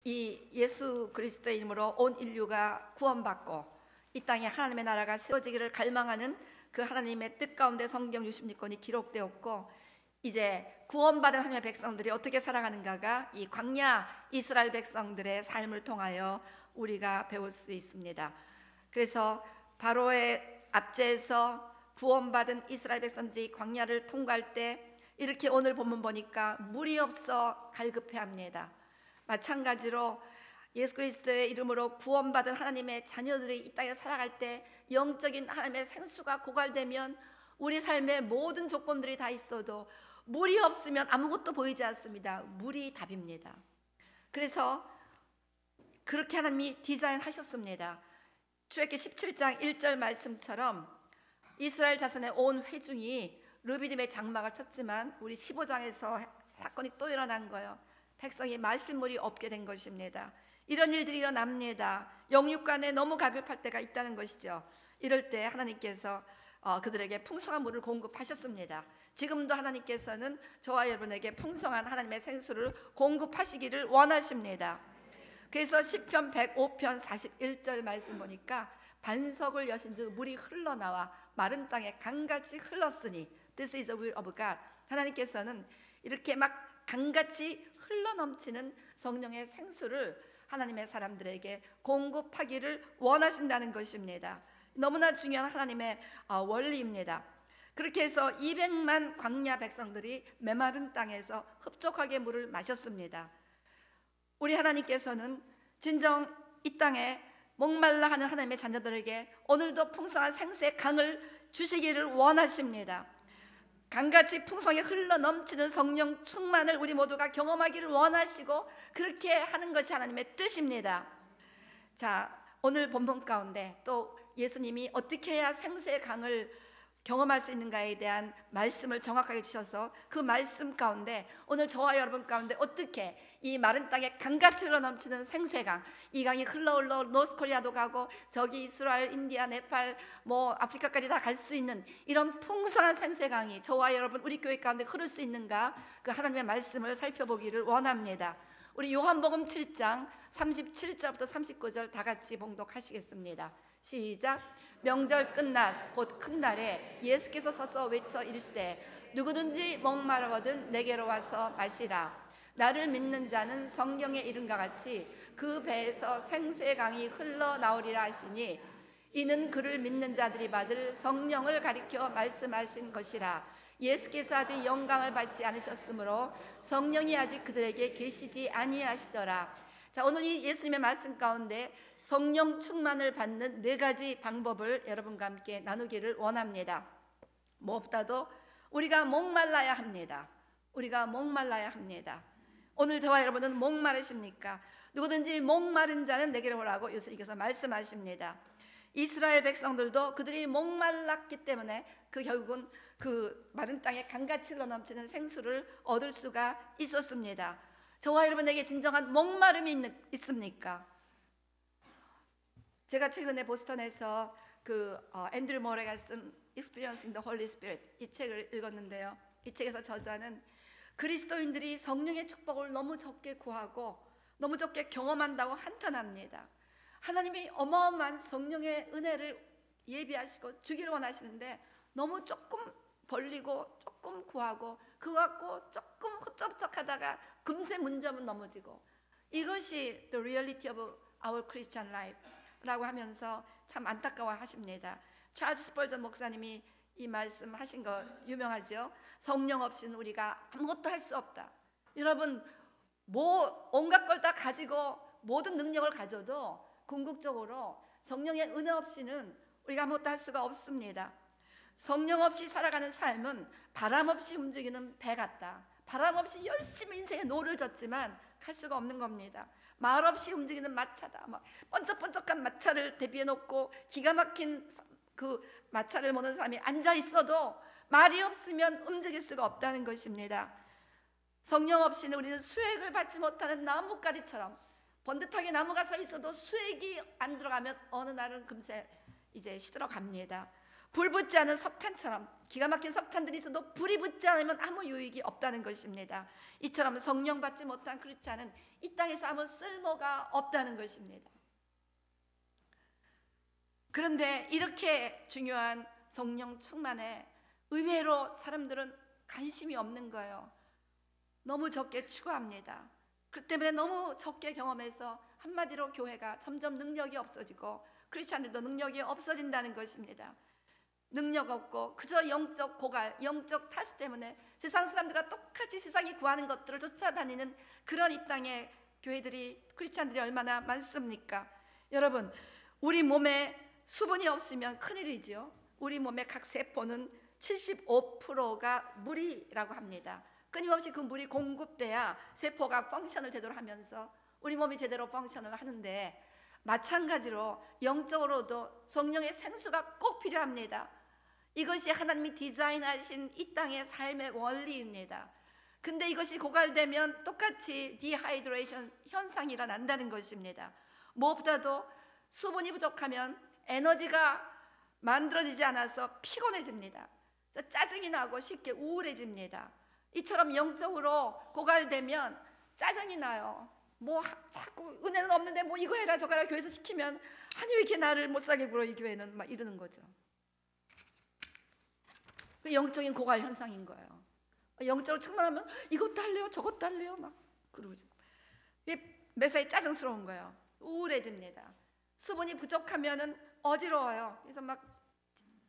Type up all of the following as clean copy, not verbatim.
이 예수 그리스도의 이름으로 온 인류가 구원받고 이 땅에 하나님의 나라가 세워지기를 갈망하는 그 하나님의 뜻 가운데 성경 66권이 기록되었고, 이제 구원받은 하나님의 백성들이 어떻게 살아가는가가 이 광야 이스라엘 백성들의 삶을 통하여 우리가 배울 수 있습니다. 그래서 바로의 압제에서 구원받은 이스라엘 백성들이 광야를 통과할 때 이렇게 오늘 본문 보니까 물이 없어 갈급해합니다. 마찬가지로 예수 그리스도의 이름으로 구원받은 하나님의 자녀들이 이 땅에 살아갈 때 영적인 하나님의 생수가 고갈되면 우리 삶의 모든 조건들이 다 있어도 물이 없으면 아무것도 보이지 않습니다. 물이 답입니다. 그래서 그렇게 하나님이 디자인하셨습니다. 출애굽기 17장 1절 말씀처럼 이스라엘 자손의 온 회중이 르비딤의 장막을 쳤지만 우리 15장에서 사건이 또 일어난 거예요. 백성이 마실 물이 없게 된 것입니다. 이런 일들이 일어납니다. 영육간에 너무 갈급할 때가 있다는 것이죠. 이럴 때 하나님께서 그들에게 풍성한 물을 공급하셨습니다. 지금도 하나님께서는 저와 여러분에게 풍성한 하나님의 생수를 공급하시기를 원하십니다. 그래서 시편 105편 41절 말씀 보니까 반석을 여신즉 물이 흘러나와 마른 땅에 강같이 흘렀으니 This is the will of God. 하나님께서는 이렇게 막 강같이 흘러넘치는 성령의 생수를 하나님의 사람들에게 공급하기를 원하신다는 것입니다. 너무나 중요한 하나님의 원리입니다. 그렇게 해서 200만 광야 백성들이 메마른 땅에서 흡족하게 물을 마셨습니다. 우리 하나님께서는 진정 이 땅에 목말라 하는 하나님의 자녀들에게 오늘도 풍성한 생수의 강을 주시기를 원하십니다. 강같이 풍성히 흘러넘치는 성령 충만을 우리 모두가 경험하기를 원하시고 그렇게 하는 것이 하나님의 뜻입니다. 자, 오늘 본문 가운데 또 예수님이 어떻게 해야 생수의 강을 경험할 수 있는가에 대한 말씀을 정확하게 주셔서 그 말씀 가운데 오늘 저와 여러분 가운데 어떻게 이 마른 땅에 강같이 흘러넘치는 생수의 강, 이 강이 흘러 노스코리아도 가고 저기 이스라엘, 인디아, 네팔, 아프리카까지 다 갈 수 있는 이런 풍성한 생수의 강이 저와 여러분 우리 교회 가운데 흐를 수 있는가, 그 하나님의 말씀을 살펴보기를 원합니다. 우리 요한복음 7장 37절부터 39절 다 같이 봉독하시겠습니다. 시작. 명절 끝날 곧 큰 날에 예수께서 서서 외쳐 이르시되 누구든지 목마르거든 내게로 와서 마시라. 나를 믿는 자는 성경의 이름과 같이 그 배에서 생수의 강이 흘러나오리라 하시니 이는 그를 믿는 자들이 받을 성령을 가리켜 말씀하신 것이라. 예수께서 아직 영광을 받지 않으셨으므로 성령이 아직 그들에게 계시지 아니하시더라. 자, 오늘 이 예수님의 말씀 가운데 성령 충만을 받는 4가지 방법을 여러분과 함께 나누기를 원합니다. 무엇보다도 우리가 목말라야 합니다. 우리가 목말라야 합니다. 오늘 저와 여러분은 목마르십니까? 누구든지 목마른 자는 내게로 오라고 예수님께서 말씀하십니다. 이스라엘 백성들도 그들이 목말랐기 때문에 결국은 그 마른 땅에 강같이 흘러넘치는 생수를 얻을 수가 있었습니다. 저와 여러분에게 진정한 목마름이 있습니까? 제가 최근에 보스턴에서 앤드류 모레가 쓴 Experiencing the Holy Spirit 이 책을 읽었는데요. 이 책에서 저자는 그리스도인들이 성령의 축복을 너무 적게 구하고 너무 적게 경험한다고 한탄합니다. 하나님이 어마어마한 성령의 은혜를 예비하시고 주기를 원하시는데 너무 조금 벌리고 조금 구하고 그거 갖고 조금 흡족하다가 금세 문제만 넘어지고, 이것이 the reality of our Christian life 라고 하면서 참 안타까워 하십니다. 찰스 스펄전 목사님이 이 말씀 하신 거 유명하죠. 성령 없이는 우리가 아무것도 할 수 없다. 여러분, 온갖 걸 다 가지고 모든 능력을 가져도 궁극적으로 성령의 은혜 없이는 우리가 아무것도 할 수가 없습니다. 성령 없이 살아가는 삶은 바람 없이 움직이는 배 같다. 바람 없이 열심히 인생의 노를 졌지만 갈 수가 없는 겁니다. 말 없이 움직이는 마차다. 번쩍번쩍한 마차를 대비해 놓고 기가 막힌 그 마차를 모는 사람이 앉아 있어도 말이 없으면 움직일 수가 없다는 것입니다. 성령 없이는 우리는 수액을 받지 못하는 나뭇가지처럼 번듯하게 나무가 서 있어도 수액이 안 들어가면 어느 날은 금세 이제 시들어 갑니다. 불 붙지 않은 석탄처럼 기가 막힌 석탄들이 있어도 불이 붙지 않으면 아무 유익이 없다는 것입니다. 이처럼 성령 받지 못한 크리스찬은 이 땅에서 아무 쓸모가 없다는 것입니다. 그런데 이렇게 중요한 성령 충만에 의외로 사람들은 관심이 없는 거예요. 너무 적게 추구합니다. 그 때문에 너무 적게 경험해서 한마디로 교회가 점점 능력이 없어지고 크리스찬들도 능력이 없어진다는 것입니다. 능력 없고 그저 영적 고갈, 영적 탓 때문에 세상 사람들과 똑같이 세상이 구하는 것들을 쫓아다니는 그런 이 땅의 교회들이, 크리스찬들이 얼마나 많습니까? 여러분, 우리 몸에 수분이 없으면 큰일이죠. 우리 몸의 각 세포는 75%가 물이라고 합니다. 끊임없이 그 물이 공급돼야 세포가 펑션을 제대로 하면서 우리 몸이 제대로 펑션을 하는데, 마찬가지로 영적으로도 성령의 생수가 꼭 필요합니다. 이것이 하나님이 디자인하신 이 땅의 삶의 원리입니다. 근데 이것이 고갈되면 똑같이 디하이드레이션 현상이 일어난다는 것입니다. 무엇보다도 수분이 부족하면 에너지가 만들어지지 않아서 피곤해집니다. 짜증이 나고 쉽게 우울해집니다. 이처럼 영적으로 고갈되면 짜증이 나요. 뭐 자꾸 은혜는 없는데 뭐 이거 해라 저거 해라 교회에서 시키면, 아니 왜 이렇게 나를 못 살게 굴어 이 교회는, 막 이러는 거죠. 그 영적인 고갈 현상인 거예요. 영적으로 충만하면 이것도 할래요 저것도 할래요 막 그러죠. 매사에 짜증스러운 거예요. 우울해집니다. 수분이 부족하면은 어지러워요. 그래서 막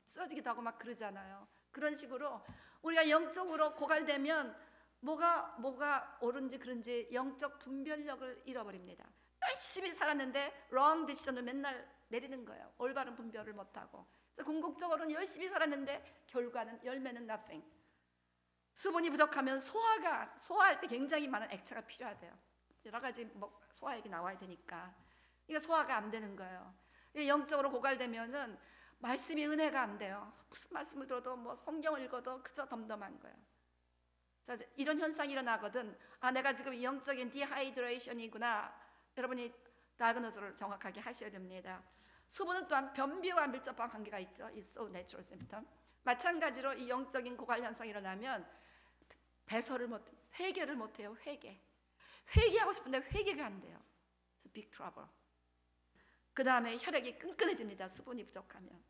쓰러지기도 하고 막 그러잖아요. 그런 식으로 우리가 영적으로 고갈되면 뭐가 옳은지 그른지 영적 분별력을 잃어버립니다. 열심히 살았는데 wrong decision을 맨날 내리는 거예요. 올바른 분별을 못하고. 그래서 궁극적으로는 열심히 살았는데 결과는, 열매는 nothing. 수분이 부족하면 소화할 때 굉장히 많은 액체가 필요하대요. 여러 가지 소화액이 나와야 되니까 이게 소화가 안 되는 거예요. 영적으로 고갈되면은 말씀이 은혜가 안 돼요. 무슨 말씀을 들어도 성경을 읽어도 그저 덤덤한 거예요. 자, 이런 현상이 일어나거든. 내가 지금 영적인 디하이드레이션이구나. 여러분이 다이그노스를 정확하게 하셔야 됩니다. 수분은 또한 변비와 밀접한 관계가 있죠. It's so natural symptom. 마찬가지로 이 영적인 고갈 현상이 일어나면 회개를 못해요. 회개하고 싶은데 회개가 안 돼요. It's a big trouble. 그 다음에 혈액이 끈끈해집니다. 수분이 부족하면.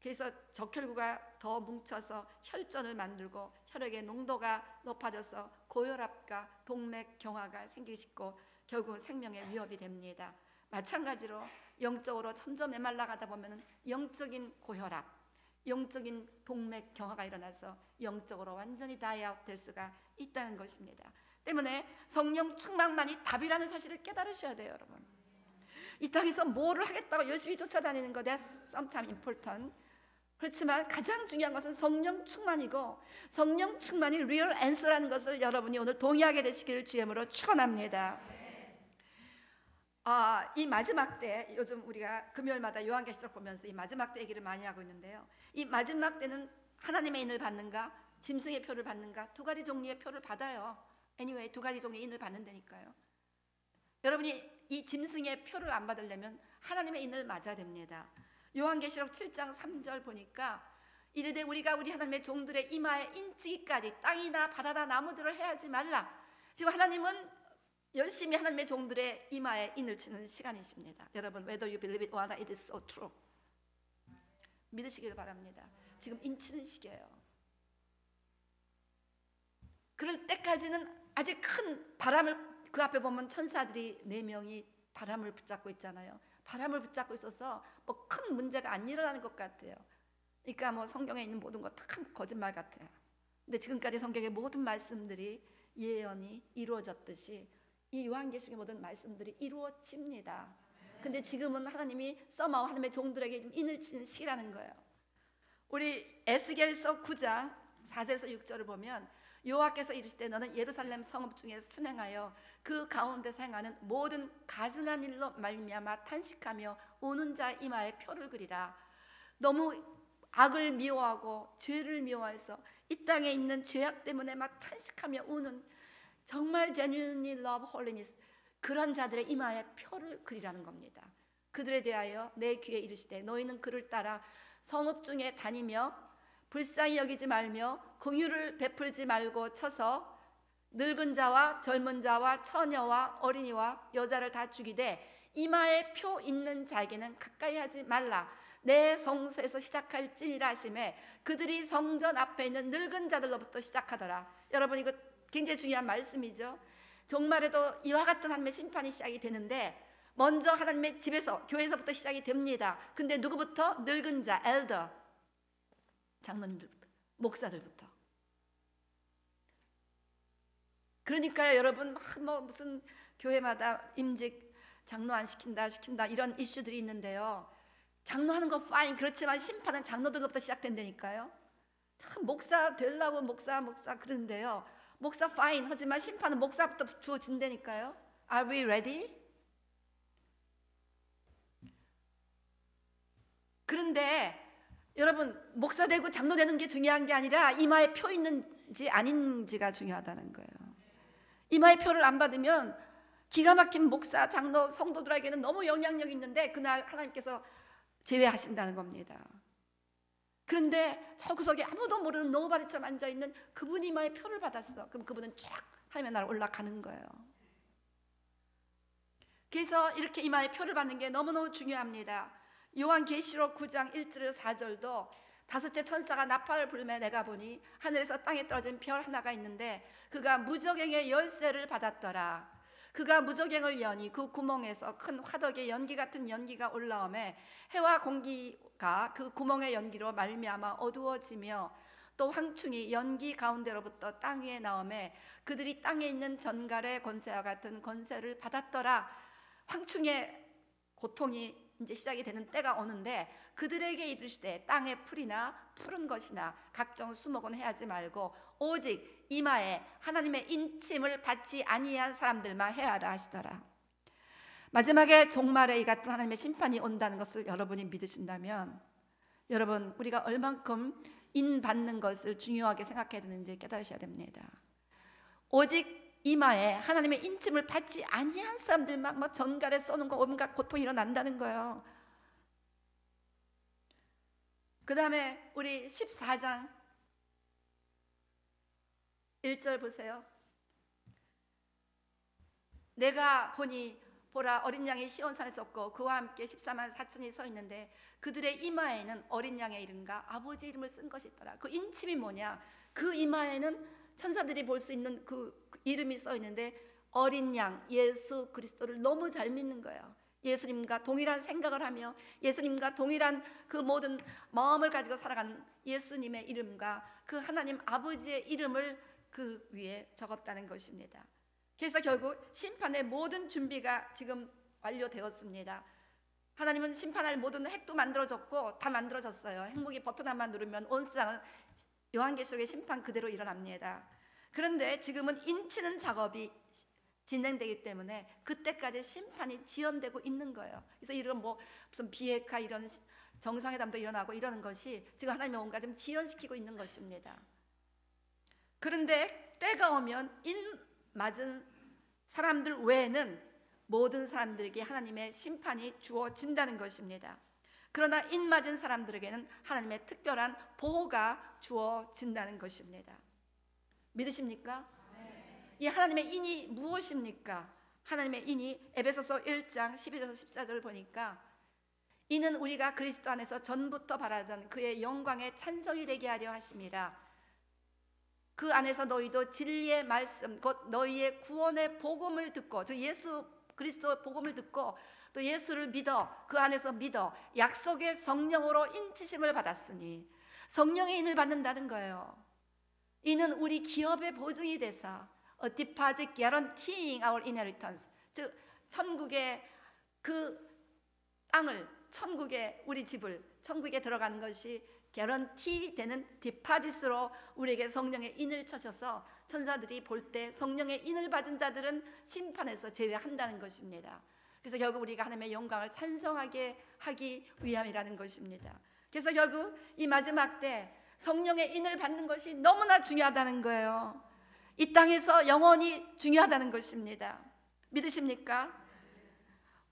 그래서 적혈구가 더 뭉쳐서 혈전을 만들고 혈액의 농도가 높아져서 고혈압과 동맥경화가 생기기 쉽고 결국은 생명의 위협이 됩니다. 마찬가지로 영적으로 점점 메말라가다 보면 영적인 고혈압, 영적인 동맥경화가 일어나서 영적으로 완전히 다이아웃 될 수가 있다는 것입니다. 때문에 성령 충만만이 답이라는 사실을 깨달으셔야 돼요, 여러분. 이 땅에서 뭐를 하겠다고 열심히 쫓아다니는 거, that's sometimes important. 그렇지만 가장 중요한 것은 성령 충만이고, 성령 충만이 real answer라는 것을 여러분이 오늘 동의하게 되시기를 주님으로 축원합니다. 이 마지막 때, 요즘 우리가 금요일마다 요한계시록 보면서 이 마지막 때 얘기를 많이 하고 있는데요. 이 마지막 때는 하나님의 인을 받는가, 짐승의 표를 받는가, 두 가지 종류의 표를 받아요. anyway, 두 가지 종류의 인을 받는다니까요. 여러분이 이 짐승의 표를 안 받으려면 하나님의 인을 맞아야 됩니다. 요한계시록 7장 3절 보니까 이르되 우리가 우리 하나님의 종들의 이마에 인치기까지 땅이나 바다나 나무들을 해하지 말라. 지금 하나님은 열심히 하나님의 종들의 이마에 인을 치는 시간이십니다. 여러분, whether you believe it or not, it is so true. 믿으시길 바랍니다. 지금 인치는 시기예요. 그럴 때까지는 아직 큰 바람을, 그 앞에 보면 천사들이 4명이 바람을 붙잡고 있잖아요. 바람을 붙잡고 있어서 큰 문제가 안 일어나는 것 같아요. 그러니까 성경에 있는 모든 거 다 거짓말 같아요. 근데 지금까지 성경의 모든 말씀들이 예언이 이루어졌듯이 이 요한계시록의 모든 말씀들이 이루어집니다. 근데 지금은 하나님이 somehow 하나님의 종들에게 인을 치는 시기라는 거예요. 우리 에스겔서 9장 4절에서 6절을 보면 여호와께서 이르시되 너는 예루살렘 성읍 중에 순행하여 그 가운데서 행하는 모든 가증한 일로 말미암아 탄식하며 우는 자 이마에 표를 그리라. 너무 악을 미워하고 죄를 미워해서 이 땅에 있는 죄악 때문에 막 탄식하며 우는, 정말 genuinely love holiness, 그런 자들의 이마에 표를 그리라는 겁니다. 그들에 대하여 내 귀에 이르시되 너희는 그를 따라 성읍 중에 다니며 불쌍히 여기지 말며 긍휼을 베풀지 말고 쳐서 늙은 자와 젊은 자와 처녀와 어린이와 여자를 다 죽이되 이마에 표 있는 자에게는 가까이 하지 말라. 내 성소에서 시작할지니라 하시매 그들이 성전 앞에 있는 늙은 자들로부터 시작하더라. 여러분, 이거 굉장히 중요한 말씀이죠. 종말에도 이와 같은 하나님의 심판이 시작이 되는데 먼저 하나님의 집에서, 교회에서부터 시작이 됩니다. 근데 누구부터? 늙은 자, 엘더, 장로님들부터, 목사들부터. 그러니까요, 여러분, 뭐 무슨 교회마다 임직 장로 안 시킨다 이런 이슈들이 있는데요. 장로하는 거 파인, 그렇지만 심판은 장로들로부터 시작된다니까요. 참 목사 되려고 목사 그러는데요. 목사 파인 하지만 심판은 목사부터 주어진다니까요. Are we ready? 그런데 여러분, 목사 되고 장로 되는 게 중요한 게 아니라 이마에 표 있는지 아닌지가 중요하다는 거예요. 이마에 표를 안 받으면 기가 막힌 목사, 장로, 성도들에게는 너무 영향력이 있는데 그날 하나님께서 제외하신다는 겁니다. 그런데 저 구석에 아무도 모르는 노바디처럼 앉아있는 그분이 이마에 표를 받았어. 그럼 그분은 쫙 하나님의 나라로 올라가는 거예요. 그래서 이렇게 이마에 표를 받는 게 너무너무 중요합니다. 요한계시록 9장 1절 4절도 다섯째 천사가 나팔을 불매 내가 보니 하늘에서 땅에 떨어진 별 하나가 있는데 그가 무저갱의 열쇠를 받았더라. 그가 무저갱을 여니 그 구멍에서 큰 화덕의 연기 같은 연기가 올라오매 해와 공기가 그 구멍의 연기로 말미암아 어두워지며 또 황충이 연기 가운데로부터 땅 위에 나오매 그들이 땅에 있는 전갈의 권세와 같은 권세를 받았더라. 황충의 고통이 이제 시작이 되는 때가 오는데 그들에게 이르시되 땅의 풀이나 푸른 것이나 각종 수목은 해하지 말고 오직 이마에 하나님의 인침을 받지 아니한 사람들만 해하라 하시더라. 마지막에 종말에 이 같은 하나님의 심판이 온다는 것을 여러분이 믿으신다면 여러분, 우리가 얼만큼 인 받는 것을 중요하게 생각해야 되는지 깨달으셔야 됩니다. 오직 이마에 하나님의 인침을 받지 아니한 사람들만 막 전갈에 쏘는 거 온갖 고통이 일어난다는 거예요. 그 다음에 우리 14장 1절 보세요. 내가 보니 보라 어린 양이 시온산에 섰고 그와 함께 14만 4천이 서 있는데 그들의 이마에는 어린 양의 이름과 아버지 이름을 쓴 것이 있더라. 그 인침이 뭐냐? 그 이마에는 천사들이 볼 수 있는 그 이름이 써 있는데 어린 양 예수 그리스도를 너무 잘 믿는 거예요. 예수님과 동일한 생각을 하며 예수님과 동일한 그 모든 마음을 가지고 살아가는 예수님의 이름과 그 하나님 아버지의 이름을 그 위에 적었다는 것입니다. 그래서 결국 심판의 모든 준비가 지금 완료되었습니다. 하나님은 심판할 모든 핵도 만들어졌고 다 만들어졌어요. 핵무기 버튼만 누르면 온 세상은 요한계시록의 심판 그대로 일어납니다. 그런데 지금은 인치는 작업이 진행되기 때문에 그때까지 심판이 지연되고 있는 거예요. 그래서 이런 뭐 무슨 비핵화 이런 정상회담도 일어나고 이러는 것이 지금 하나님의 뭔가 좀 지연시키고 있는 것입니다. 그런데 때가 오면 인 맞은 사람들 외에는 모든 사람들에게 하나님의 심판이 주어진다는 것입니다. 그러나 인 맞은 사람들에게는 하나님의 특별한 보호가 주어진다는 것입니다. 믿으십니까? 네. 이 하나님의 인이 무엇입니까? 하나님의 인이 에베소서 1장 11에서 14절 보니까 이는 우리가 그리스도 안에서 전부터 바라던 그의 영광의 찬송이 되게 하려 하심이라. 그 안에서 너희도 진리의 말씀 곧 너희의 구원의 복음을 듣고 즉 예수 그리스도의 복음을 듣고 또 예수를 믿어 그 안에서 믿어 약속의 성령으로 인치심을 받았으니 성령의 인을 받는다는 거예요. 이는 우리 기업의 보증이 되사 a deposit guaranteeing our inheritance 즉 천국의 그 땅을 천국의 우리 집을 천국에 들어가는 것이 개런티 되는 디파짓으로 우리에게 성령의 인을 쳐셔서 천사들이 볼 때 성령의 인을 받은 자들은 심판에서 제외한다는 것입니다. 그래서 결국 우리가 하나님의 영광을 찬송하게 하기 위함이라는 것입니다. 그래서 결국 이 마지막 때 성령의 인을 받는 것이 너무나 중요하다는 거예요. 이 땅에서 영원히 중요하다는 것입니다. 믿으십니까?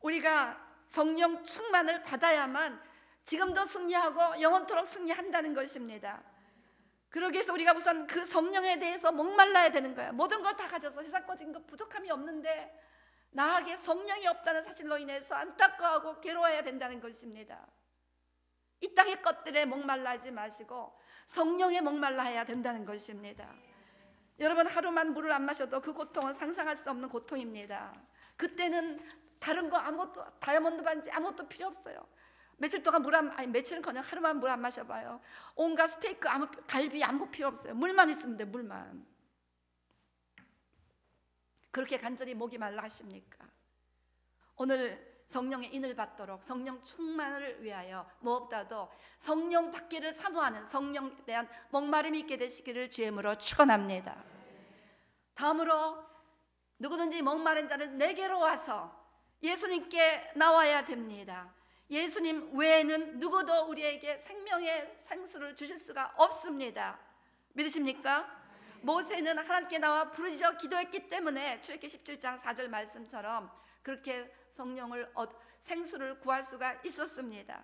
우리가 성령 충만을 받아야만 지금도 승리하고 영원토록 승리한다는 것입니다. 그러기 위해서 우리가 우선 그 성령에 대해서 목말라야 되는 거예요. 모든 걸 다 가져서 세상 가진 것 부족함이 없는데 나에게 성령이 없다는 사실로 인해서 안타까워하고 괴로워해야 된다는 것입니다. 이 땅의 것들에 목말라하지 마시고 성령에 목말라해야 된다는 것입니다. 여러분, 하루만 물을 안 마셔도 그 고통은 상상할 수 없는 고통입니다. 그때는 다른 거 아무것도, 다이아몬드 반지 아무것도 필요 없어요. 며칠 동안 며칠은커녕 하루만 물 안 마셔봐요. 온갖 스테이크, 갈비 아무 필요 없어요. 물만 있으면 돼, 물만. 그렇게 간절히 목이 말라 하십니까? 오늘 성령의 인을 받도록 성령 충만을 위하여 무엇보다도 성령 받기를 사모하는 성령에 대한 목마름이 있게 되시기를 주의 이름으로 축원합니다. 다음으로 누구든지 목마른 자는 내게로 와서 예수님께 나와야 됩니다. 예수님 외에는 누구도 우리에게 생명의 생수를 주실 수가 없습니다. 믿으십니까? 모세는 하나님께 나와 부르짖어 기도했기 때문에 출애굽기 17장 4절 말씀처럼 그렇게 성령을 생수를 구할 수가 있었습니다.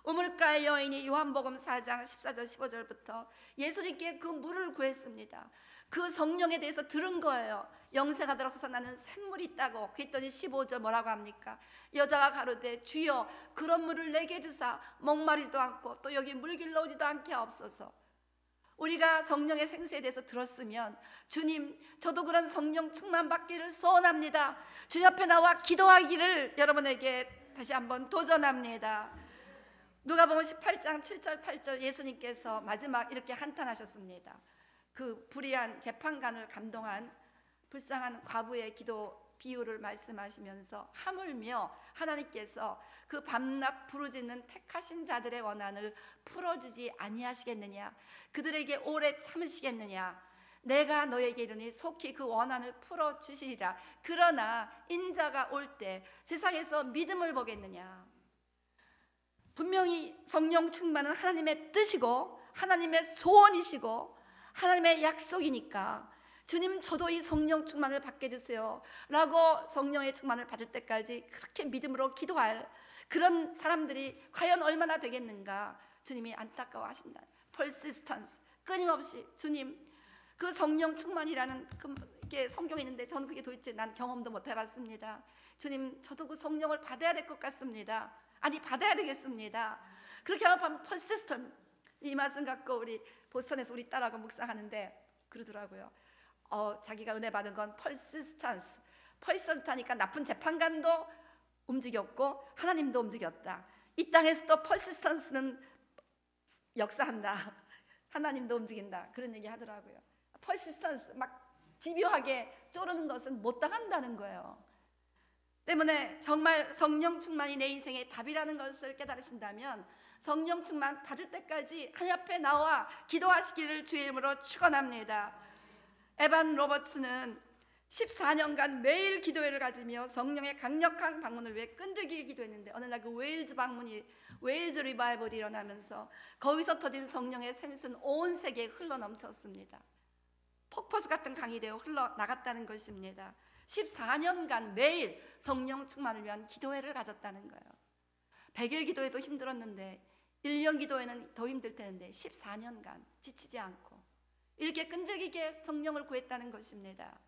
우물가의 여인이 요한복음 4장 14절 15절부터 예수님께 그 물을 구했습니다. 그 성령에 대해서 들은 거예요. 영생하도록 솟아나는 샘물이 있다고. 그랬더니 15절 뭐라고 합니까? 여자가 가로되 주여 그런 물을 내게 주사 목마르지도 않고 또 여기 물길로 오지도 않게 하옵소서. 우리가 성령의 생수에 대해서 들었으면 주님 저도 그런 성령 충만 받기를 소원합니다. 주님 앞에 나와 기도하기를 여러분에게 다시 한번 도전합니다. 누가복음 18장 7절 8절 예수님께서 마지막 이렇게 한탄하셨습니다. 그 불의한 재판관을 감동한 불쌍한 과부의 기도 비유를 말씀하시면서 하물며 하나님께서 그 밤낮 부르짖는 택하신 자들의 원한을 풀어주지 아니하시겠느냐? 그들에게 오래 참으시겠느냐? 내가 너에게 이르니 속히 그 원한을 풀어주시리라. 그러나 인자가 올 때 세상에서 믿음을 보겠느냐? 분명히 성령 충만은 하나님의 뜻이고 하나님의 소원이시고 하나님의 약속이니까 주님 저도 이 성령 충만을 받게 해주세요 라고 성령의 충만을 받을 때까지 그렇게 믿음으로 기도할 그런 사람들이 과연 얼마나 되겠는가. 주님이 안타까워하신다. persistence, 끊임없이 주님 그 성령 충만이라는 게 성경에 있는데 저는 그게 도대체 난 경험도 못 해봤습니다. 주님 저도 그 성령을 받아야 될 것 같습니다. 아니 받아야 되겠습니다. 그렇게 하면 persistent, 이 말씀 갖고 우리 보스턴에서 우리 딸하고 묵상하는데 그러더라고요. 자기가 은혜 받은 건 persistence 하니까 나쁜 재판관도 움직였고 하나님도 움직였다. 이 땅에서도 persistence는 역사한다. 하나님도 움직인다. 그런 얘기 하더라고요. persistence 막 집요하게 쪼르는 것은 못 당한다는 거예요. 때문에 정말 성령 충만이 내 인생의 답이라는 것을 깨달으신다면 성령 충만 받을 때까지 하나님 앞에 나와 기도하시기를 주의 이름으로 축원합니다. 에반 로버츠는 14년간 매일 기도회를 가지며 성령의 강력한 방문을 위해 끈질기게 기도했는데 어느 날 그 웨일즈 리바이벌이 일어나면서 거기서 터진 성령의 생수는 온 세계에 흘러넘쳤습니다. 폭포수 같은 강이 되어 흘러나갔다는 것입니다. 14년간 매일 성령 충만을 위한 기도회를 가졌다는 거예요. 100일 기도회도 힘들었는데 1년 기도회는 더 힘들 텐데 14년간 지치지 않고 이렇게 끈질기게 성령을 구했다는 것입니다.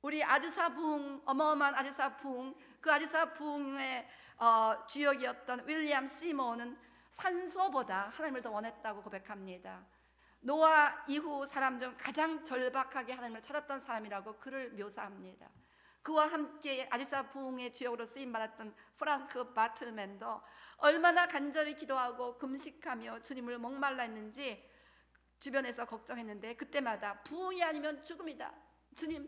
우리 아주사 부흥, 어마어마한 아주사 부흥, 그 아주사 부흥의 주역이었던 윌리엄 시모어는 산소보다 하나님을 더 원했다고 고백합니다. 노아 이후 사람 중 가장 절박하게 하나님을 찾았던 사람이라고 그를 묘사합니다. 그와 함께 아주사 부흥의 주역으로 쓰임받았던 프랑크 바틀맨도 얼마나 간절히 기도하고 금식하며 주님을 목말라 했는지 주변에서 걱정했는데 그때마다 부흥이 아니면 죽음이다. 주님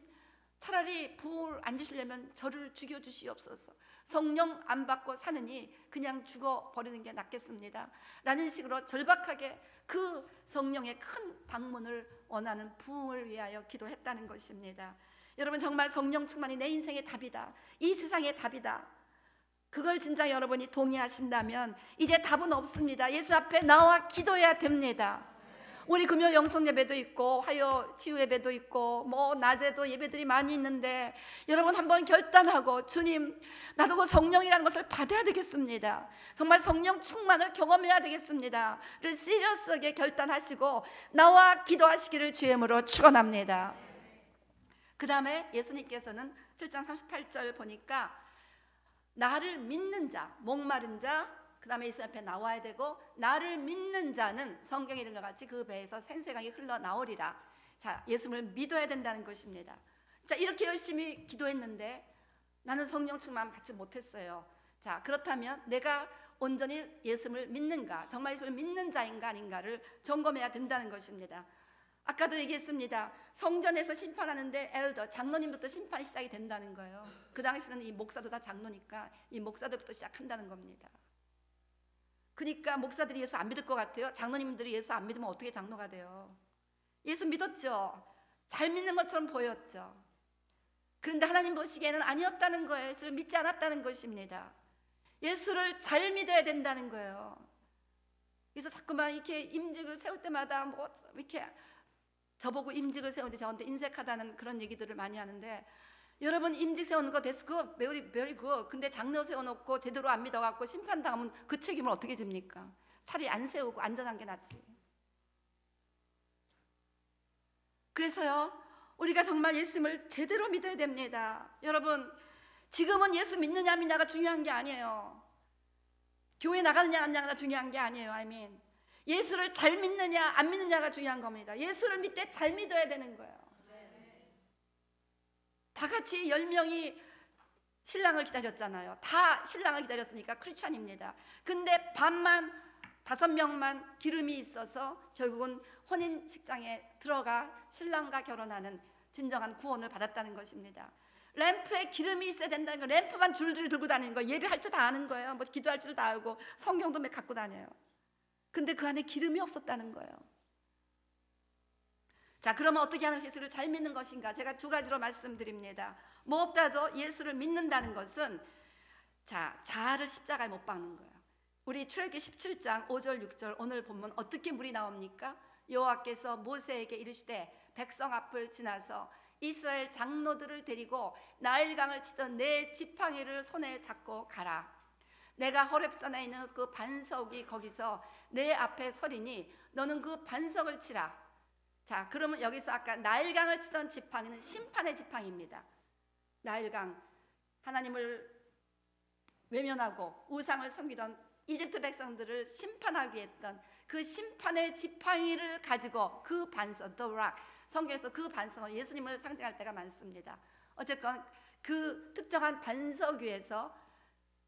차라리 부흥을 안 주시려면 저를 죽여주시옵소서. 성령 안 받고 사느니 그냥 죽어버리는 게 낫겠습니다 라는 식으로 절박하게 그 성령의 큰 방문을 원하는 부흥을 위하여 기도했다는 것입니다. 여러분 정말 성령 충만이 내 인생의 답이다. 이 세상의 답이다. 그걸 진짜 여러분이 동의하신다면 이제 답은 없습니다. 예수 앞에 나와 기도해야 됩니다. 우리 금요 영성 예배도 있고 화요 치유 예배도 있고 뭐 낮에도 예배들이 많이 있는데 여러분 한번 결단하고 주님 나도 그 성령이라는 것을 받아야 되겠습니다. 정말 성령 충만을 경험해야 되겠습니다를 시리어스하게 결단하시고 나와 기도하시기를 주의 이름으로 축원합니다. 그 다음에 예수님께서는 7장 38절 보니까 나를 믿는 자, 목마른 자, 그 다음에 예수 앞에 나와야 되고 나를 믿는 자는 성경에 이런 것 같이 그 배에서 생수강이 흘러나오리라. 자, 예수님을 믿어야 된다는 것입니다. 자, 이렇게 열심히 기도했는데 나는 성령 충만 받지 못했어요. 자, 그렇다면 내가 온전히 예수님을 믿는가, 정말 예수님을 믿는 자인가 아닌가를 점검해야 된다는 것입니다. 아까도 얘기했습니다. 성전에서 심판하는데 엘더, 장로님부터 심판이 시작이 된다는 거예요. 그 당시는 이 목사도 다 장로니까 이 목사들부터 시작한다는 겁니다. 그러니까 목사들이 예수 안 믿을 것 같아요. 장로님들이 예수 안 믿으면 어떻게 장로가 돼요? 예수 믿었죠. 잘 믿는 것처럼 보였죠. 그런데 하나님 보시기에는 아니었다는 거예요. 예수를 믿지 않았다는 것입니다. 예수를 잘 믿어야 된다는 거예요. 그래서 자꾸만 이렇게 임직을 세울 때마다 뭐 이렇게 저보고 임직을 세우는데 저한테 인색하다는 그런 얘기들을 많이 하는데, 여러분 임직 세우는 거 that's good, very good. 근데 장로 세워놓고 제대로 안 믿어갖고 심판당하면 그 책임을 어떻게 집니까? 차라리 안 세우고 안전한 게 낫지. 그래서요, 우리가 정말 예수님을 제대로 믿어야 됩니다. 여러분, 지금은 예수 믿느냐 안 믿느냐가 중요한 게 아니에요. 교회 나가느냐 안 나가느냐가 중요한 게 아니에요. 예수를 잘 믿느냐 안 믿느냐가 중요한 겁니다. 예수를 믿되 잘 믿어야 되는 거예요. 다 같이 10명이 신랑을 기다렸잖아요. 다 신랑을 기다렸으니까 크리스찬입니다. 근데 반만 5명만 기름이 있어서 결국은 혼인식장에 들어가 신랑과 결혼하는 진정한 구원을 받았다는 것입니다. 램프에 기름이 있어야 된다는 거, 램프만 줄줄이 들고 다니는 거, 예배할 줄 다 아는 거예요. 뭐 기도할 줄 다 알고 성경도 몇 갖고 다녀요. 근데 그 안에 기름이 없었다는 거예요. 자, 그러면 어떻게 하는 예수를 잘 믿는 것인가? 제가 2가지로 말씀드립니다. 무엇보다도 예수를 믿는다는 것은 자아를 십자가에 못 박는 거예요. 우리 출애굽기 17장 5절 6절 오늘 보면 어떻게 물이 나옵니까? 여호와께서 모세에게 이르시되 백성 앞을 지나서 이스라엘 장로들을 데리고 나일강을 치던 내 지팡이를 손에 잡고 가라. 내가 호렙산에 있는 그 반석이 거기서 내 앞에 서리니 너는 그 반석을 치라. 자, 그러면 여기서 아까 나일강을 치던 지팡이는 심판의 지팡이입니다. 나일강, 하나님을 외면하고 우상을 섬기던 이집트 백성들을 심판하기 했던 그 심판의 지팡이를 가지고 그 반석, the rock, 성경에서 그 반석은 예수님을 상징할 때가 많습니다. 어쨌건 그 특정한 반석 위에서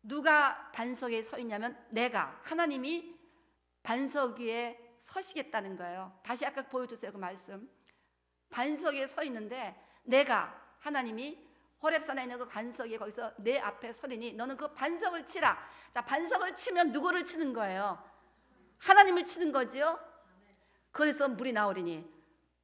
누가 반석에 서 있냐면 내가, 하나님이 반석 위에 서시겠다는 거예요. 다시 아까 보여주세요. 그 말씀. 반석에 서 있는데 내가, 하나님이 호렙산에 있는 그 반석에 거기서 내 앞에 서리니 너는 그 반석을 치라. 자, 반석을 치면 누구를 치는 거예요? 하나님을 치는 거지요. 거기서 물이 나오리니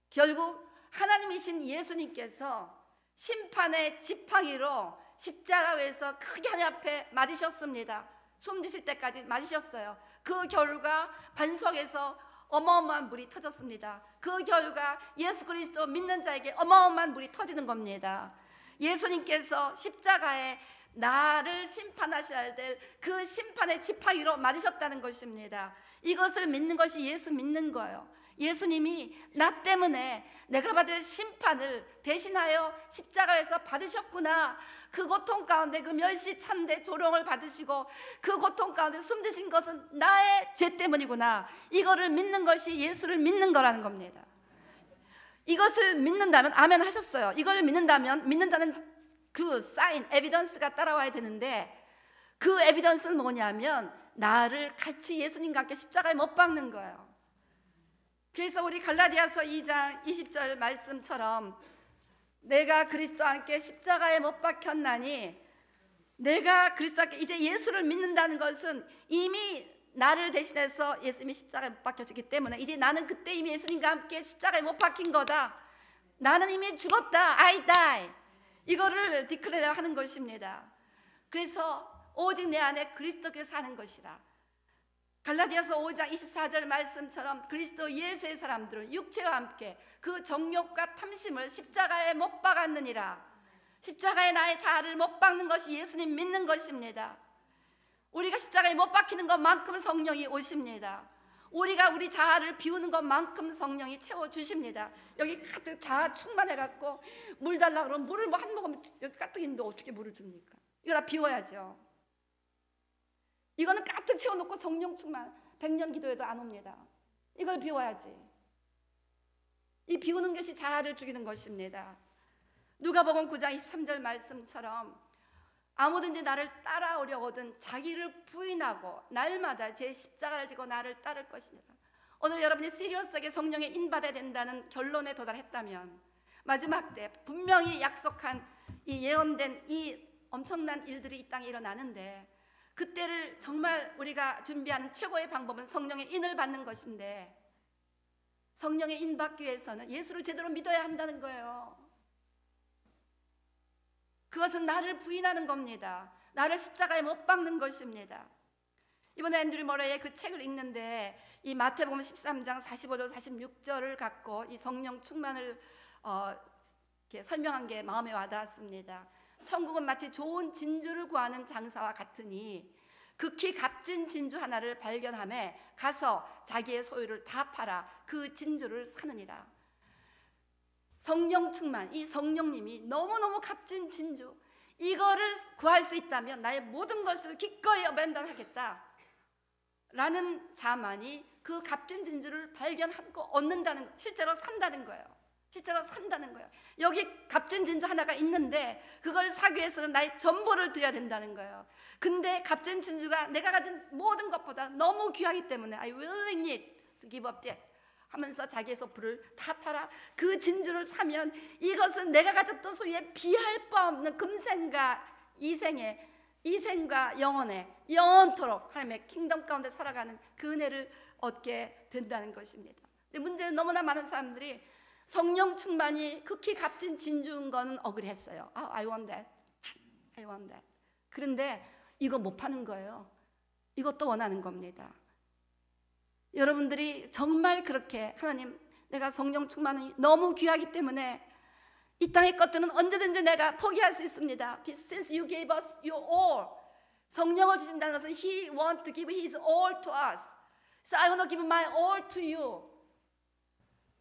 결국 하나님이신 예수님께서 심판의 지팡이로 십자가에서 크게 하나님 앞에 맞으셨습니다. 숨지실 때까지 맞으셨어요. 그 결과 반석에서 어마어마한 물이 터졌습니다. 그 결과 예수 그리스도 믿는 자에게 어마어마한 물이 터지는 겁니다. 예수님께서 십자가에 나를 심판하셔야 될 그 심판의 지팡이로 맞으셨다는 것입니다. 이것을 믿는 것이 예수 믿는 거예요. 예수님이 나 때문에 내가 받을 심판을 대신하여 십자가에서 받으셨구나. 그 고통 가운데 그 멸시 찬대 조롱을 받으시고 그 고통 가운데 숨지신 것은 나의 죄 때문이구나. 이거를 믿는 것이 예수를 믿는 거라는 겁니다. 이것을 믿는다면 아멘 하셨어요. 이걸 믿는다는 그 사인, 에비던스가 따라와야 되는데 그 에비던스는 뭐냐면 나를 같이 예수님과 함께 십자가에 못 박는 거예요. 그래서 우리 갈라디아서 2장 20절 말씀처럼 내가 그리스도와 함께 십자가에 못 박혔나니, 내가 그리스도와 함께 이제 예수를 믿는다는 것은 이미 나를 대신해서 예수님이 십자가에 못 박혀졌기 때문에 이제 나는 그때 이미 예수님과 함께 십자가에 못 박힌 거다. 나는 이미 죽었다. I die. 이거를 디클레어 하는 것입니다. 그래서 오직 내 안에 그리스도께서 사는 것이라. 갈라디아서 5장 24절 말씀처럼 그리스도 예수의 사람들은 육체와 함께 그 정욕과 탐심을 십자가에 못 박았느니라. 십자가에 나의 자아를 못 박는 것이 예수님 믿는 것입니다. 우리가 십자가에 못 박히는 것만큼 성령이 오십니다. 우리가 우리 자아를 비우는 것만큼 성령이 채워주십니다. 여기 가득 자아 충만해갖고 물 달라고 그러면 물을 뭐 한 모금 여기 가득 있는데 어떻게 물을 줍니까? 이거 다 비워야죠. 이거는 가득 채워놓고 성령 충만 100년 기도해도 안 옵니다. 이걸 비워야지. 이 비우는 것이 자아를 죽이는 것입니다. 누가복음 9장 23절 말씀처럼 아무든지 나를 따라오려거든 자기를 부인하고 날마다 제 십자가를 지고 나를 따를 것이니라. 오늘 여러분이 시리어스하게 성령에 인받아야 된다는 결론에 도달했다면 마지막 때 분명히 약속한 이 예언된 이 엄청난 일들이 이 땅에 일어나는데, 그때를 정말 우리가 준비하는 최고의 방법은 성령의 인을 받는 것인데, 성령의 인 받기 위해서는 예수를 제대로 믿어야 한다는 거예요. 그것은 나를 부인하는 겁니다. 나를 십자가에 못 박는 것입니다. 이번에 앤드류 머레이의 그 책을 읽는데 이 마태복음 13장 45절 46절을 갖고 이 성령 충만을 이렇게 설명한 게 마음에 와닿았습니다. 천국은 마치 좋은 진주를 구하는 장사와 같으니 극히 값진 진주 하나를 발견하매 가서 자기의 소유를 다 팔아 그 진주를 사느니라. 성령 충만, 이 성령님이 너무너무 값진 진주, 이거를 구할 수 있다면 나의 모든 것을 기꺼이 어벤던하겠다 라는 자만이 그 값진 진주를 발견하고 얻는다는, 실제로 산다는 거예요. 실제로 산다는 거예요. 여기 값진 진주 하나가 있는데 그걸 사기 위해서는 나의 전부를 드려야 된다는 거예요. 근데 값진 진주가 내가 가진 모든 것보다 너무 귀하기 때문에 I willing it to give up this 하면서 자기의 소프를 다 팔아 그 진주를 사면 이것은 내가 가졌던 소유에 비할 바 없는 금생과 이생과 영원토록 하나님의 킹덤 가운데 살아가는 그 은혜를 얻게 된다는 것입니다. 근데 문제는 너무나 많은 사람들이 성령 충만이 극히 값진 진주인 거는 억울했어요. I want that. I want that. 그런데 이거 못 파는 거예요. 이것도 원하는 겁니다. 여러분들이 정말 그렇게 하나님, 내가 성령 충만이 너무 귀하기 때문에 이 땅의 것들은 언제든지 내가 포기할 수 있습니다. Since you gave us your all, 성령을 주신다는 것은 He wants to give His all to us. So I want to give my all to you.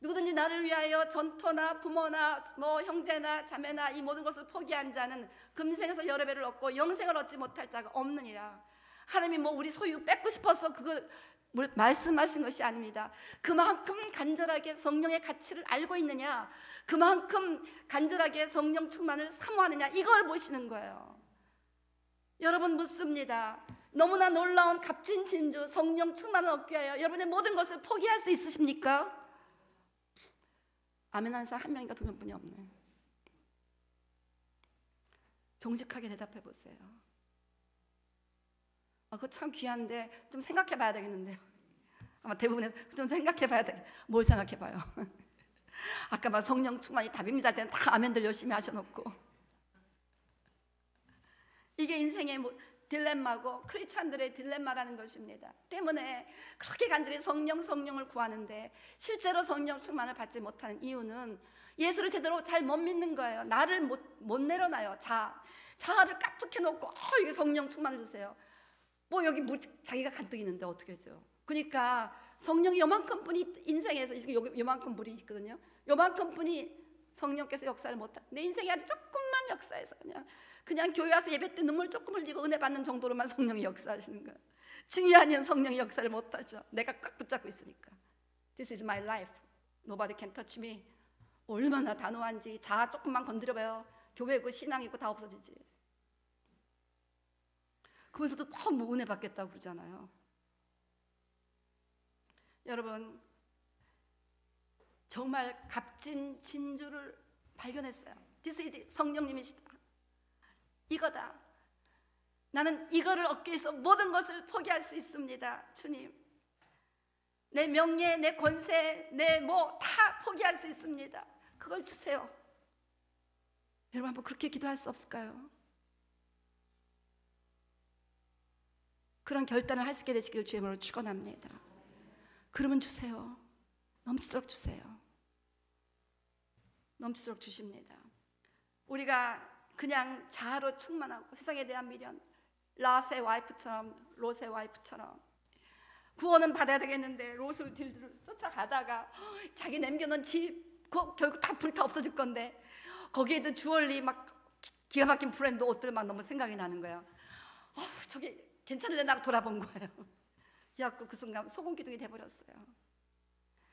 누구든지 나를 위하여 전토나 부모나 뭐 형제나 자매나 이 모든 것을 포기한 자는 금생에서 여러 배를 얻고 영생을 얻지 못할 자가 없느니라. 하나님이 뭐 우리 소유 뺏고 싶어서 그거 말씀하신 것이 아닙니다. 그만큼 간절하게 성령의 가치를 알고 있느냐, 그만큼 간절하게 성령 충만을 사모하느냐, 이걸 보시는 거예요. 여러분 묻습니다. 너무나 놀라운 값진 진주 성령 충만을 얻기 위하여 여러분의 모든 것을 포기할 수 있으십니까? 아멘 하는 사람 한 명인가 두 명뿐이 없네. 정직하게 대답해 보세요. 그거 참 귀한데 좀 생각해 봐야 되겠는데요. 아마 대부분에서 좀 생각해 봐야 되겠. 뭘 생각해 봐요? 아까 막 성령 충만이 답입니다 할 때는 다 아멘들 열심히 하셔놓고. 이게 인생의 딜레마고 크리스찬들의 딜레마라는 것입니다. 때문에 그렇게 간절히 성령을 구하는데 실제로 성령 충만을 받지 못하는 이유는 예수를 제대로 잘 못 믿는 거예요. 나를 못 내려놔요. 자아를 깍둑해 놓고 이게 성령 충만을 주세요. 뭐 여기 자기가 가득 있는데 어떻게 하죠? 그러니까 성령이 요만큼 분이 인생에서 요만큼 물이 있거든요. 요만큼 분이 성령께서 역사를 못한, 내 인생이 아주 조금만 역사해서 그냥 교회 와서 예배 때 눈물 조금 흘리고 은혜 받는 정도로만 성령이 역사하시는 거예요. 중요한 일은 성령이 역사를 못하죠. 내가 꽉 붙잡고 있으니까. This is my life. Nobody can touch me. 얼마나 단호한지. 자아 조금만 건드려봐요. 교회고 신앙이고 다 없어지지. 그러면서도 뭐 은혜 받겠다고 그러잖아요. 여러분, 정말 값진 진주를 발견했어요. This is 성령님이시다. 이거다. 나는 이거를 얻기 위해서 모든 것을 포기할 수 있습니다. 주님, 내 명예, 내 권세, 내 다 포기할 수 있습니다. 그걸 주세요. 여러분 한번 그렇게 기도할 수 없을까요? 그런 결단을 할 수 있게 되시길 주의 이름으로 축원합니다. 그러면 주세요. 넘치도록 주세요. 넘치도록 주십니다. 우리가 그냥 자아로 충만하고 세상에 대한 미련, 롯의 와이프처럼 구원은 받아야 되겠는데 롯을 쫓아가다가 자기 남겨놓은 집 결국 다 불타 없어질 건데 거기에도 주얼리 막 기가 막힌 브랜드 옷들 막 너무 생각이 나는 거야. 저게 괜찮을래나 돌아본 거예요. 그래갖고 그 순간 소금 기둥이 돼버렸어요.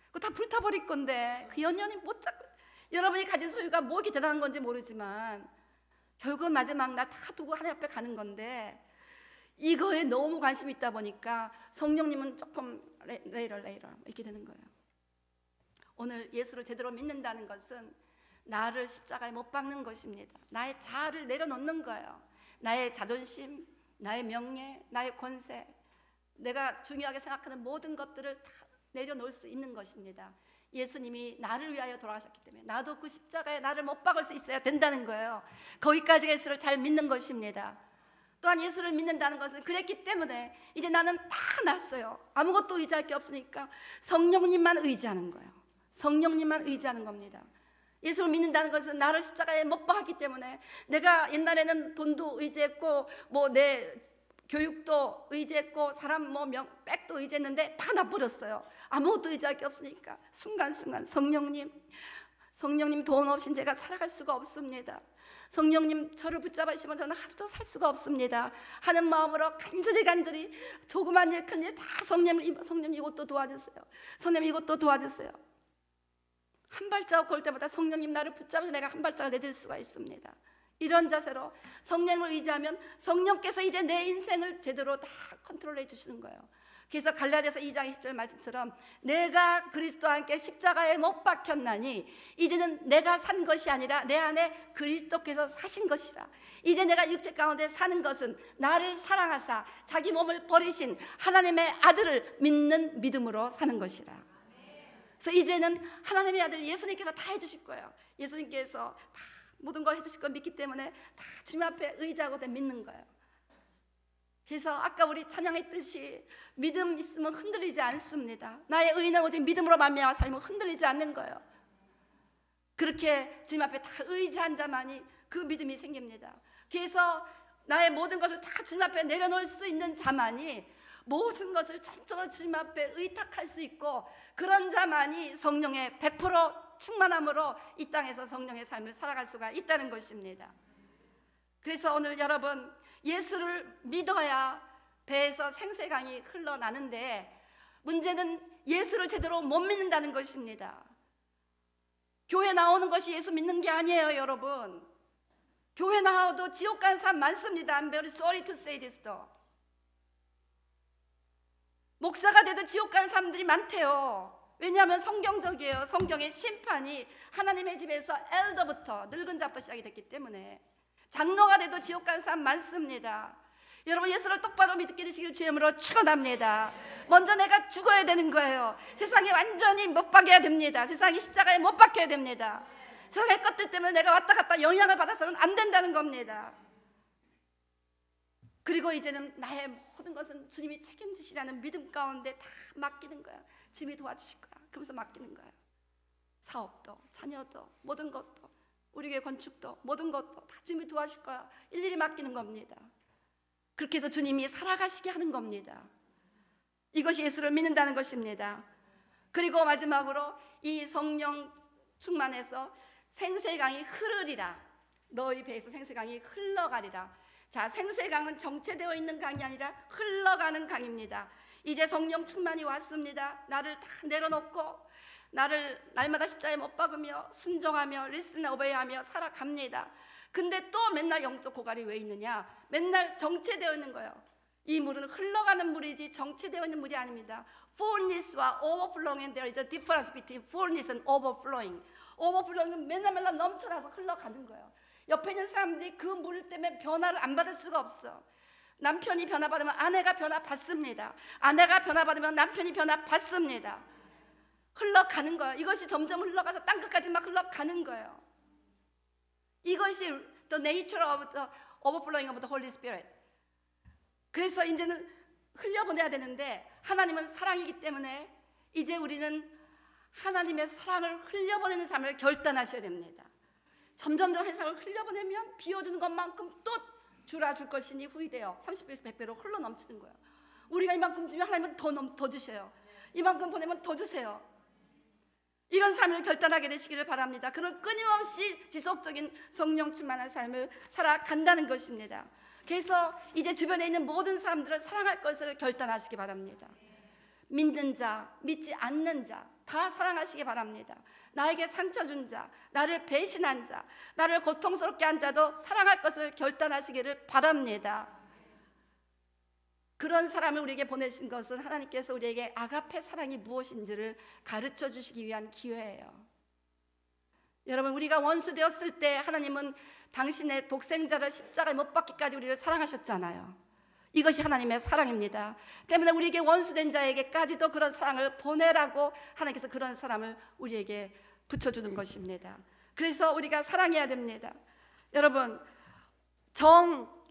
그거 다 불타버릴 건데 그 연연히 못 잡고, 여러분이 가진 소유가 뭐 이렇게 대단한 건지 모르지만 결국은 마지막 날 다 두고 하나님 앞에 가는 건데 이거에 너무 관심이 있다 보니까 성령님은 조금 레이러 이렇게 되는 거예요. 오늘 예수를 제대로 믿는다는 것은 나를 십자가에 못 박는 것입니다. 나의 자아를 내려놓는 거예요. 나의 자존심, 나의 명예, 나의 권세, 내가 중요하게 생각하는 모든 것들을 다 내려놓을 수 있는 것입니다. 예수님이 나를 위하여 돌아가셨기 때문에 나도 그 십자가에 나를 못 박을 수 있어야 된다는 거예요. 거기까지 예수를 잘 믿는 것입니다. 또한 예수를 믿는다는 것은 그랬기 때문에 이제 나는 다 났어요. 아무것도 의지할 게 없으니까 성령님만 의지하는 거예요. 성령님만 의지하는 겁니다. 예수를 믿는다는 것은 나를 십자가에 못 박았기 때문에 내가 옛날에는 돈도 의지했고 뭐 내 교육도 의지했고 사람 백도 의지했는데 다 놔버렸어요. 아무것도 의지할 게 없으니까 순간순간 성령님 도움 없인 제가 살아갈 수가 없습니다. 성령님 저를 붙잡으시면 저는 하루도 살 수가 없습니다 하는 마음으로 간절히 조그만 일 큰 일 다 성령님 이것도 도와주세요. 성령님 이것도 도와주세요. 한 발자국 걸 때마다 성령님 나를 붙잡아서 내가 한 발자국 내딜 수가 있습니다. 이런 자세로 성령님을 의지하면 성령께서 이제 내 인생을 제대로 다 컨트롤해 주시는 거예요. 그래서 갈라디아서 2장 20절 말씀처럼 내가 그리스도와 함께 십자가에 못 박혔나니 이제는 내가 산 것이 아니라 내 안에 그리스도께서 사신 것이라. 이제 내가 육체 가운데 사는 것은 나를 사랑하사 자기 몸을 버리신 하나님의 아들을 믿는 믿음으로 사는 것이라. 그래서 이제는 하나님의 아들 예수님께서 다 해주실 거예요. 예수님께서 다 모든 걸 해주실 걸 믿기 때문에 다 주님 앞에 의지하고 믿는 거예요. 그래서 아까 우리 찬양했듯이 믿음 있으면 흔들리지 않습니다. 나의 의인은 오직 믿음으로 말미암아 살면 흔들리지 않는 거예요. 그렇게 주님 앞에 다 의지한 자만이 그 믿음이 생깁니다. 그래서 나의 모든 것을 다 주님 앞에 내려놓을 수 있는 자만이 모든 것을 전적으로 주님 앞에 의탁할 수 있고 그런 자만이 성령의 100% 충만함으로 이 땅에서 성령의 삶을 살아갈 수가 있다는 것입니다. 그래서 오늘 여러분 예수를 믿어야 배에서 생수의 강이 흘러나는데 문제는 예수를 제대로 못 믿는다는 것입니다. 교회 나오는 것이 예수 믿는 게 아니에요, 여러분. 교회 나와도 지옥 가는 사람 많습니다. I'm very sorry to say this though. 목사가 돼도 지옥 가는 사람들이 많대요. 왜냐하면 성경적이에요. 성경의 심판이 하나님의 집에서 엘더부터 늙은 자부터 시작이 됐기 때문에 장로가 돼도 지옥 가는 사람 많습니다. 여러분 예수를 똑바로 믿게 되시길 주의 이름으로 축원합니다. 먼저 내가 죽어야 되는 거예요. 세상에 완전히 못 박여야 됩니다. 세상이 십자가에 못 박혀야 됩니다. 세상의 것들 때문에 내가 왔다 갔다 영향을 받아서는 안 된다는 겁니다. 그리고 이제는 나의 모든 것은 주님이 책임지시라는 믿음 가운데 다 맡기는 거야. 주님이 도와주실 거야. 그러면서 맡기는 거예요. 사업도 자녀도 모든 것도 우리 교회 건축도 모든 것도 다 주님이 도와줄 거야. 일일이 맡기는 겁니다. 그렇게 해서 주님이 살아가시게 하는 겁니다. 이것이 예수를 믿는다는 것입니다. 그리고 마지막으로 이 성령 충만해서 생수의 강이 흐르리라. 너희 배에서 생수의 강이 흘러가리라. 자, 생수의 강은 정체되어 있는 강이 아니라 흘러가는 강입니다. 이제 성령 충만이 왔습니다. 나를 다 내려놓고 나를 날마다 십자가에 못 박으며 순종하며 리슨 오베이하며 살아갑니다. 근데 또 맨날 영적 고갈이 왜 있느냐? 맨날 정체되어 있는 거예요. 이 물은 흘러가는 물이지 정체되어 있는 물이 아닙니다. Fullness와 overflowing, and there is a difference between fullness and overflowing. overflowing은 맨날 넘쳐나서 흘러가는 거예요. 옆에 있는 사람들이 그 물 때문에 변화를 안 받을 수가 없어. 남편이 변화받으면 아내가 변화받습니다. 아내가 변화받으면 남편이 변화받습니다. 흘러가는 거예요. 이것이 점점 흘러가서 땅끝까지 막 흘러가는 거예요. 이것이 the nature of the overflowing of the Holy Spirit. 그래서 이제는 흘려보내야 되는데 하나님은 사랑이기 때문에 이제 우리는 하나님의 사랑을 흘려보내는 삶을 결단하셔야 됩니다. 점점 더 세상을 흘려보내면 비워주는 것만큼 또 주라 줄 것이니 후이되어 30배에서 100배로 흘러 넘치는 거예요. 우리가 이만큼 주면 하나님은 더 주셔요. 이만큼 보내면 더 주세요. 이런 삶을 결단하게 되시기를 바랍니다. 그런 끊임없이 지속적인 성령 충만한 삶을 살아간다는 것입니다. 그래서 이제 주변에 있는 모든 사람들을 사랑할 것을 결단하시기 바랍니다. 믿는 자, 믿지 않는 자 다 사랑하시기 바랍니다. 나에게 상처 준 자, 나를 배신한 자, 나를 고통스럽게 한 자도 사랑할 것을 결단하시기를 바랍니다. 그런 사람을 우리에게 보내신 것은 하나님께서 우리에게 아가페 사랑이 무엇인지를 가르쳐 주시기 위한 기회예요. 여러분, 우리가 원수 되었을 때 하나님은 당신의 독생자를 십자가에 못 박기까지 우리를 사랑하셨잖아요. 이것이 하나님의 사랑입니다. 때문에 우리에게 원수된 자에게까지도 그런 사랑을 보내라고 하나님께서 그런 사람을 우리에게 붙여주는 것입니다. 그래서 우리가 사랑해야 됩니다. 여러분,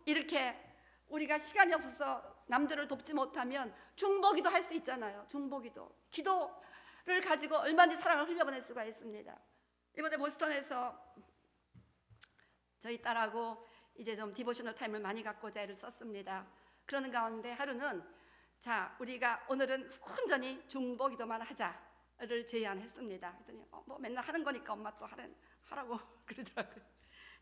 이렇게 우리가 시간이 없어서 남들을 돕지 못하면 중보기도 할 수 있잖아요. 중보기도, 기도를 가지고 얼마든지 사랑을 흘려보낼 수가 있습니다. 이번에 보스턴에서 저희 딸하고 이제 좀 디보셔널 타임을 많이 갖고자 애를 썼습니다. 그러는 가운데 하루는 자, 우리가 오늘은 순전히 중보기도만 하자를 제안했습니다. 그랬더니 뭐 맨날 하는 거니까 엄마 또 하라고 그러더라고요.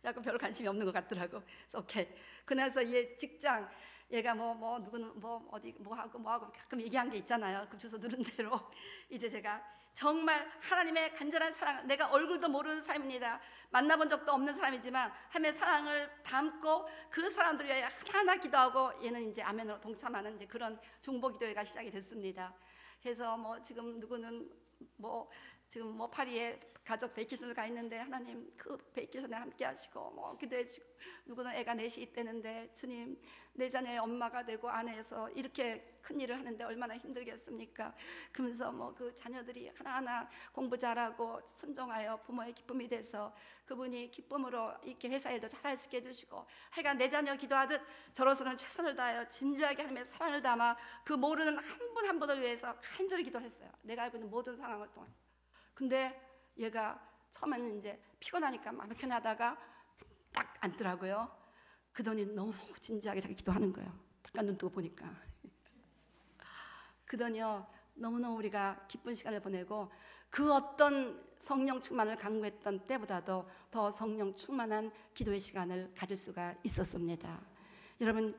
약간 별 관심이 없는 것 같더라고. 그래서 오케이. 그래서 얘 직장, 얘가 누구는 어디 뭐 하고 가끔 얘기한 게 있잖아요. 그 주소 누른 대로 이제 제가 정말 하나님의 간절한 사랑, 내가 얼굴도 모르는 사람입니다. 만나본 적도 없는 사람이지만 하나님의 사랑을 담고 그 사람들 위해 하나하나 기도하고 얘는 이제 아멘으로 동참하는 이제 그런 중보기도회가 시작이 됐습니다. 그래서 지금 누구는 지금 파리에 가족 베이케이션을 가 있는데 하나님 그 베이케이션에 함께 하시고 기도해 주시고, 누구는 애가 넷이 있다는데 주님 내 자녀의 엄마가 되고 아내에서 이렇게 큰 일을 하는데 얼마나 힘들겠습니까? 그러면서 그 자녀들이 하나하나 공부 잘하고 순종하여 부모의 기쁨이 돼서 그분이 기쁨으로 이렇게 회사 일도 잘할 수 있게 해주시고, 하여간 내 자녀 기도하듯 저로서는 최선을 다하여 진지하게 하나님의 사랑을 담아 그 모르는 한 분 한 분을 위해서 간절히 기도를 했어요. 내가 알고 있는 모든 상황을 동안. 근데 얘가 처음에는 이제 피곤하니까 막 이렇게 하다가 딱 앉더라고요. 그러더니 너무 진지하게 자기 기도하는 거예요. 잠깐 눈 뜨고 보니까. 그러더니요, 너무너무 우리가 기쁜 시간을 보내고 그 어떤 성령 충만을 강구했던 때보다도 더 성령 충만한 기도의 시간을 가질 수가 있었습니다. 여러분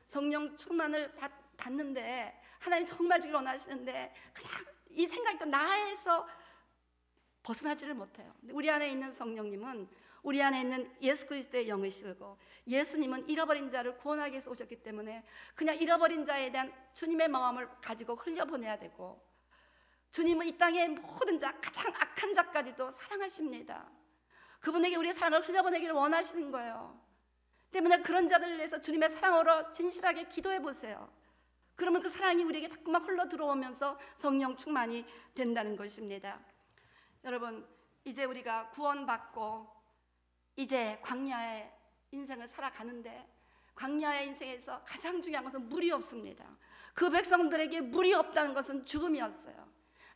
성령 충만을 받는데 하나님 정말 주기를 원하시는데 그냥 이 생각이 또 나에서 벗어나지를 못해요. 우리 안에 있는 성령님은 우리 안에 있는 예수 그리스도의 영이시고, 예수님은 잃어버린 자를 구원하기 위해서 오셨기 때문에 그냥 잃어버린 자에 대한 주님의 마음을 가지고 흘려보내야 되고, 주님은 이 땅의 모든 자, 가장 악한 자까지도 사랑하십니다. 그분에게 우리의 사랑을 흘려보내기를 원하시는 거예요. 때문에 그런 자들을 위해서 주님의 사랑으로 진실하게 기도해 보세요. 그러면 그 사랑이 우리에게 자꾸만 흘러 들어오면서 성령 충만이 된다는 것입니다. 여러분, 이제 우리가 구원받고 이제 광야의 인생을 살아가는데, 광야의 인생에서 가장 중요한 것은 물이 없습니다. 그 백성들에게 물이 없다는 것은 죽음이었어요.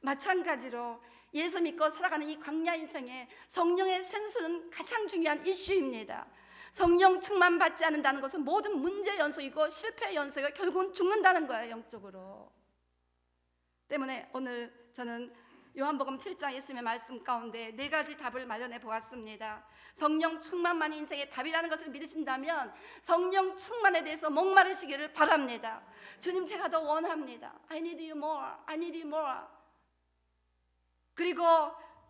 마찬가지로 예수 믿고 살아가는 이 광야 인생에 성령의 생수는 가장 중요한 이슈입니다. 성령 충만 받지 않는다는 것은 모든 문제 연속이고 실패 연속이고 결국은 죽는다는 거예요, 영적으로. 때문에 오늘 저는 요한복음 7장 예수님의 말씀 가운데 4가지 답을 마련해 보았습니다. 성령 충만만이 인생의 답이라는 것을 믿으신다면 성령 충만에 대해서 목마르시기를 바랍니다. 주님, 제가 더 원합니다. I need you more. I need you more. 그리고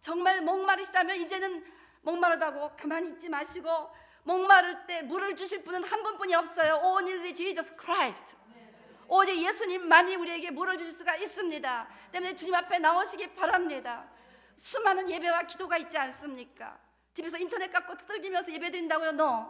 정말 목마르시다면 이제는 목마르다고 가만히 있지 마시고, 목마를 때 물을 주실 분은 한 분뿐이 없어요. Only Jesus Christ. 오직 예수님만이 우리에게 물을 주실 수가 있습니다. 때문에 주님 앞에 나오시기 바랍니다. 수많은 예배와 기도가 있지 않습니까? 집에서 인터넷 갖고 두들기면서 예배 드린다고요? No.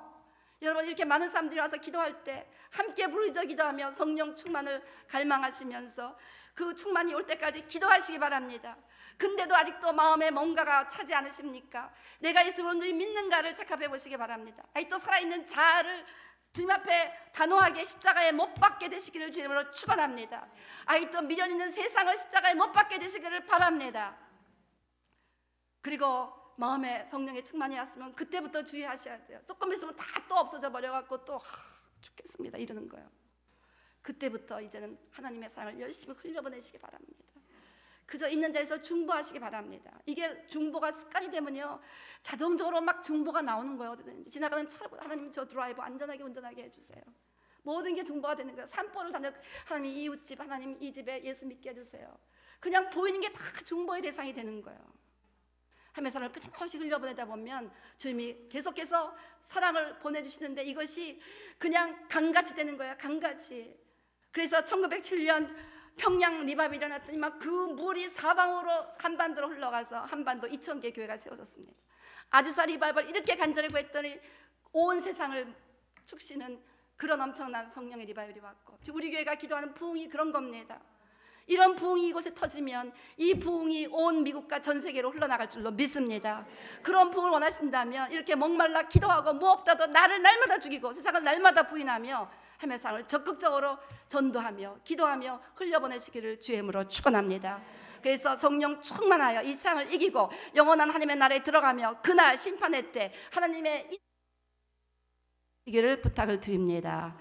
여러분, 이렇게 많은 사람들이 와서 기도할 때 함께 부르짖어 기도하며 성령 충만을 갈망하시면서 그 충만이 올 때까지 기도하시기 바랍니다. 근데도 아직도 마음에 뭔가가 차지 않으십니까? 내가 예수를 온전히 믿는가를 체크해 보시기 바랍니다. 아직도 살아있는 자아를 주님 앞에 단호하게 십자가에 못 박게 되시기를 주님으로 축원합니다. 아직도 미련 있는 세상을 십자가에 못 박게 되시기를 바랍니다. 그리고 마음에 성령의 충만이 왔으면 그때부터 주의하셔야 돼요. 조금 있으면 다 또 없어져 버려갖고 또 죽겠습니다 이러는 거예요. 그때부터 이제는 하나님의 사랑을 열심히 흘려보내시기 바랍니다. 그저 있는 자리에서 중보하시기 바랍니다. 이게 중보가 습관이 되면요 자동적으로 막 중보가 나오는 거예요. 어디든지 지나가는 차로 하나님 저 드라이버 안전하게 운전하게 해주세요. 모든 게 중보가 되는 거예요. 산보를 다녀 하나님 이웃집 하나님 이 집에 예수 믿게 해주세요. 그냥 보이는 게 다 중보의 대상이 되는 거예요. 하나님의 사랑을 끊임없이 흘려보내다 보면 주님이 계속해서 사랑을 보내주시는데 이것이 그냥 강같이 되는 거예요. 강같이. 그래서 1907년 평양 리바이벌이 일어났더니 막 그 물이 사방으로 한반도로 흘러가서 한반도 2000개 교회가 세워졌습니다. 아주사 리바이벌 이렇게 간절히 구했더니 온 세상을 축시는 그런 엄청난 성령의 리바이벌이 왔고 우리 교회가 기도하는 부흥이 그런 겁니다. 이런 부흥이 이곳에 터지면 이 부흥이 온 미국과 전 세계로 흘러나갈 줄로 믿습니다. 그런 부흥을 원하신다면 이렇게 목말라 기도하고 무엇보다도 나를 날마다 죽이고 세상을 날마다 부인하며 하나님의 사랑을 적극적으로 전도하며 기도하며 흘려보내시기를 주의 이름으로 축원합니다. 그래서 성령 충만하여 이 세상을 이기고 영원한 하나님의 나라에 들어가며 그날 심판의 때 하나님의 이기를 부탁을 드립니다.